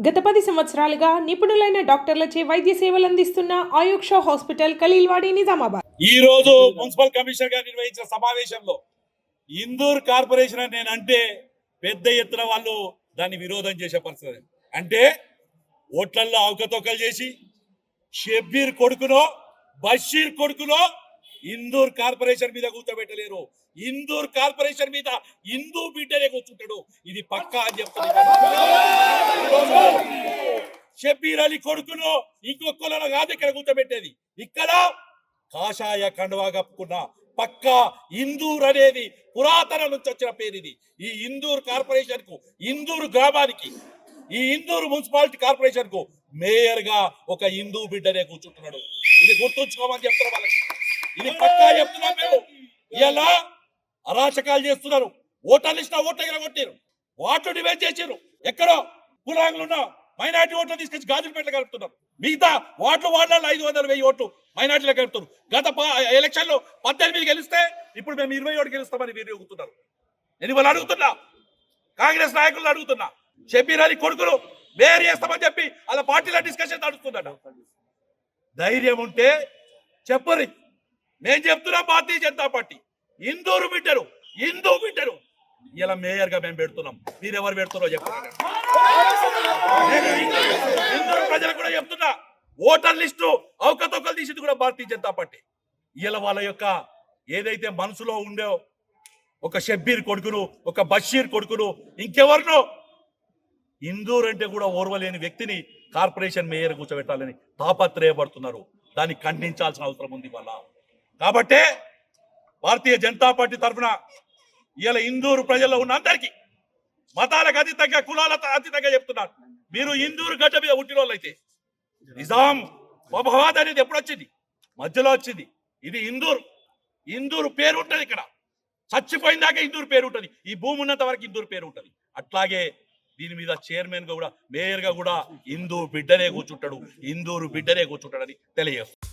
గత 10 సంవత్సరాలుగా నిపుణులైన డాక్టర్లచే వైద్య సేవలు అందిస్తున్న ఆయుక్ష హాస్పిటల్ ఖలీల్వాడి నిజామాబాద్. ఈ రోజు మున్సిపల్ కమిషనర్ గారు నిర్వహించిన సమావేశంలో ఇందూర్ కార్పొరేషన్ అని నేనంటే పెద్ద ఎత్తున వాళ్ళు దాన్ని విరోధం చేసే పరిస్థితి. అంటే ఓట్లల్లో అవకతవకలు చేసి షబ్బీర్ కొడుకునో బషీర్ కొడుకునో ఇందూర్ కార్పొరేషన్ మీద కూర్చోబెట్టలేరు. ఇందూర్ కార్పొరేషన్ మీద హిందూ బిడ్డనే కూర్చుంటాడు. ఇది పక్కా అని చెప్తాను. షబ్బీర్ అలీ కొడుకునో ఇంకొకళ్ళలో కాదు ఇక్కడ కూర్చోబెట్టేది. ఇక్కడ కాషాయ కండువా కప్పుకున్న పక్కా ఇందూర్ అనేది పురాతన నుంచి వచ్చిన పేరు. ఇది ఈ ఇందూర్ కార్పొరేషన్ కు, ఇందూర్ గ్రామానికి, ఈ ఇందూర్ మున్సిపాలిటీ కార్పొరేషన్ కు మేయర్ గా ఒక హిందూ బిడ్డనే కూర్చుంటున్నాడు. ఇది గుర్తుంచుకోమని చెప్తున్నా వాళ్ళకి. ఇది పక్కా చెప్తున్నాం మేము. ఇలా అరాచకాలు చేస్తున్నారు. ఓటర్లు ఇచ్చిన ఓట్ల దగ్గర కొట్టారు, వాటర్ డివైడ్ చేసారు. ఎక్కడో కులాంగులున్నా మైనార్టీ ఓట్లు తీసుకొచ్చి గాజులపేటలో కలుపుతున్నారు. మిగతా వార్డులో 500,000 ఓట్లు మైనార్టీలో కలుపుతారు. గత ఎలక్షన్ లో 18 గెలిస్తే ఇప్పుడు మేము 27 గెలుస్తామని వీరు అడుగుతున్నారు. నేను వాళ్ళు అడుగుతున్నా, కాంగ్రెస్ నాయకులు అడుగుతున్నా, షబ్బీర్ అలీ కొడుకులు వేరు చేస్తామని చెప్పి అలా పార్టీలో డిస్కషన్ నడుస్తుందట. ధైర్యం ఉంటే చెప్పరు. మేము చెప్తున్నాం, భారతీయ జనతా పార్టీ హిందూ బిడ్డరు ఇలా మేయర్ గా మేము పెడుతున్నాం. మీరెవరు పెడుతున్నారో చెప్పండి. హిందూ ప్రజలకు కూడా చెప్తున్నా, ఓటర్ లిస్టు అవకతవకలు తీసింది కూడా భారతీయ జనతా పార్టీ. ఇలా వాళ్ళ యొక్క ఏదైతే మనసులో ఉండే ఒక షబ్బీర్ కొడుకును, ఒక బషీర్ కొడుకును, ఇంకెవరినో ఇందూర్ అంటే కూడా ఓర్వలేని వ్యక్తిని కార్పొరేషన్ మేయర్ కూర్చోబెట్టాలని తాపత్రయపడుతున్నారు. దాన్ని ఖండించాల్సిన అవసరం ఉంది వాళ్ళ. కాబట్టే భారతీయ జనతా పార్టీ తరఫున ఇలా ఇందూరు ప్రజల్లో ఉన్న అందరికీ, మతాలకు అతీతంగా, కులాలకు అతీతంగా చెప్తున్నారు. మీరు ఇందూరు గడ్డ మీద పుట్టిన వాళ్ళైతే నిజాం మహబాద్ అనేది ఎప్పుడు వచ్చింది? మధ్యలో వచ్చింది. ఇది ఇందూరు పేరు ఉంటుంది. ఇక్కడ చచ్చిపోయిన దాకా ఇందూరు పేరు ఉంటుంది. ఈ భూమి ఉన్నంత వరకు ఇందూరు పేరు ఉంటుంది. అట్లాగే దీని మీద చైర్మన్ గా కూడా, మేయర్ గా కూడా ఇందూరు బిడ్డనే కూర్చుంటాడు అని తెలియజేస్తాడు.